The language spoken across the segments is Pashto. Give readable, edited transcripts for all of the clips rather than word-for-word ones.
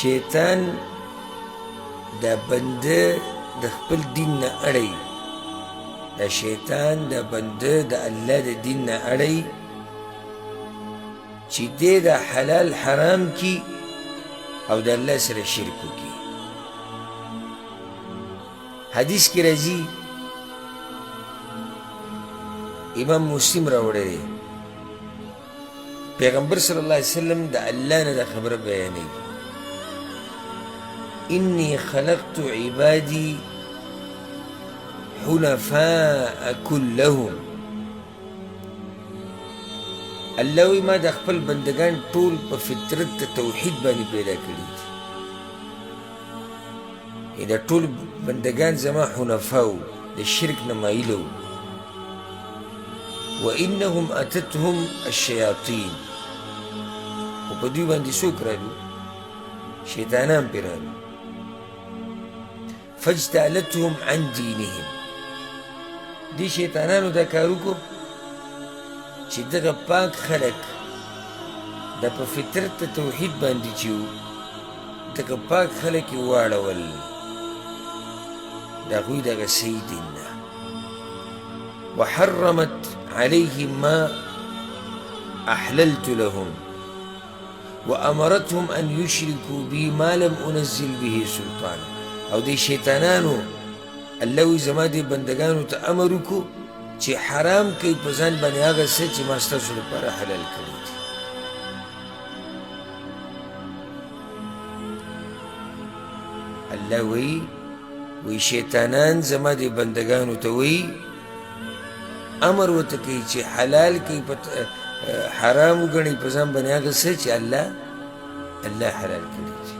شیطان دا بنده د خپل دین نه اړوي، دا شیطان دا بنده د الله د دین نه اړوي چې دی دا حلال حرام کی او د الله سره شرک وکړي. حدیث کې راځي، امام مسلم راوړی دی، پیغمبر صلی الله علیه وسلم د الله نه دا خبره بیانوي، انی خلقت عبادی حنفاء كلهم. الله وی ما د خپل بندگان ټول په فطرت د توحید باندې پیدا کړي دي، دا ټول بندگان زما حنفا وو، د شرک نه مایله وو. وانهم اتتهم الشیاطین، خو په دوی باندې څوک رالو؟ شیطانان پې رالو. فاجتالتهم عن دینهم، دې شیطانانو دا کار وکړو چې دغه پاک خلک د په فطرت د توحید باندې چې وو، دغه پاک خلک یې واړول د هغوی دغه صحیح دین نه. وحرمت عليهم ما أحللت لهم وأمرتهم أن يشركوا بي ما لم أنزل به سلطانا. او دې شیطانانو الله وی زما دې بندگانو ته امر وکړو چې حرام کوي په ځان باندې هغه څه چې ما ستاسو لپاره حلال کړي دي. الله وی شیطانان زما دې بندگانو ته وی امر ورته کوي چې حلال کوي حرام وګڼي په ځان باندې هغه څه چې الله حلال کړي دي.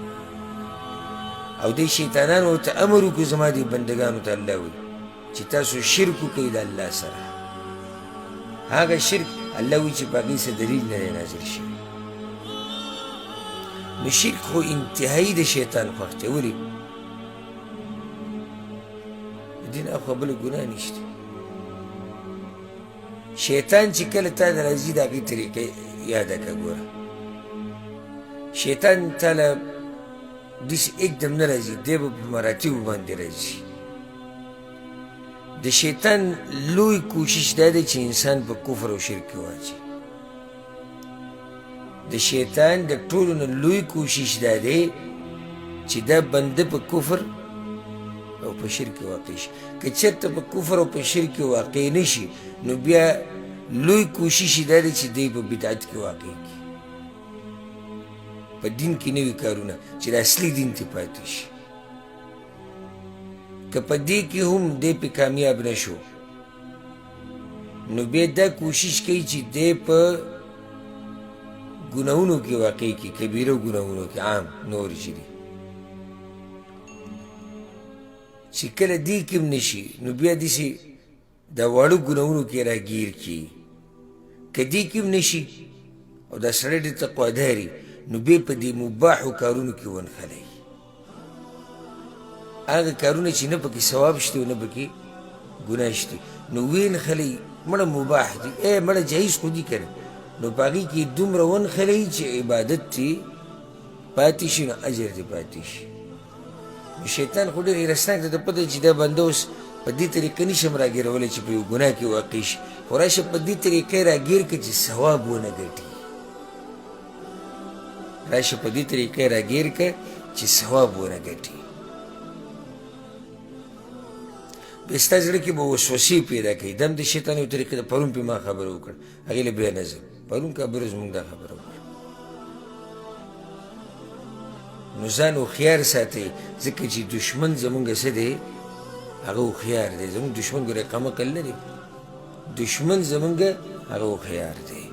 او دې شیطانان ورته امر وکړو زما دې بندگانو ته الله وی چې تاسو شرک وکئ د الله سره، هغه شرک الله وی چې په هغې څه دلیل نه دی نازل شوی. نو شرک خو انتهایي د شیطان خوښ دی. ولې؟ د دې نه خو بله ګناه نشته. شیطان چې کله تا ته راځي د هغې طریقه یاده کړه. ګوره شیطان تا له داسې एकदम نه راځي، دی به په مراتبو باندې راځي. د شیطان لوی کوشش دا دی چې انسان په کفر او شرک کې واچي. د شیطان د ټولو نه لوی کوشش دا دی چې دا بنده په کفر او په شرک کې واقع شي. که چېرته په کفر او په شرک کې واقع نه شي، نو بیا لوی کوشش یې دا دی چې دی په بدعت کې واقع کړي، په دین کې نوي کارونه چې د اصلي دین ته پاتې شي. که په دې کې هم دی پې کامیاب نه شو، نو بیا دا کوشش کوي چې دی په ګناهونو کې واقع کړي، کبیره ګناهونو کې، عام نور چې دي. چې کله دې کې هم نه شي، نو بیا داسې د واړو ګناهونو کې راګیر کړي. که دې کې هم نه شي او دا سړی ډېر تقواداري، نو بیا په دې مباحو کارونو کې ونښلی. هغه کارونه چې نه پکې ثواب شته او نه پکې ګناه شته، نو ویې نښلی مړه مباح دي، مړه جایز خو دي که نه، نو په هغې کې دومره ونښلی چې عبادت ترې پاتې شي، نو اجر ترې پاتې شي. نو شیطان خو ډېر هیرسناک دی، ته پته چې دا بنده اوس په دې طریقه نشم راګیرولی چې په یو ګناه کې واقع شي، خو راشه په دې طریقه یې راګیر کړه چې ثواب ونه ګټي. راشه په دې طریقه یې راګیر کړه چې ثواب ونه ګټي. بیا ستا زړه کې به وسوسې پیدا کوي. دم د شیطان یو طریقه ده. پرون پې ما خبره وکړه، هغې له بیا نه ځم. پرون کابره زمونږ دا خبره وکړه. نو ځان هوښیار ساتئ، ځکه چې دشمن زمونږ څه دی؟ هغه هوښیار دی. زمونږ دشمن ګورې قمقل نه دی، دشمن زمونږ هغه هوښیار دی.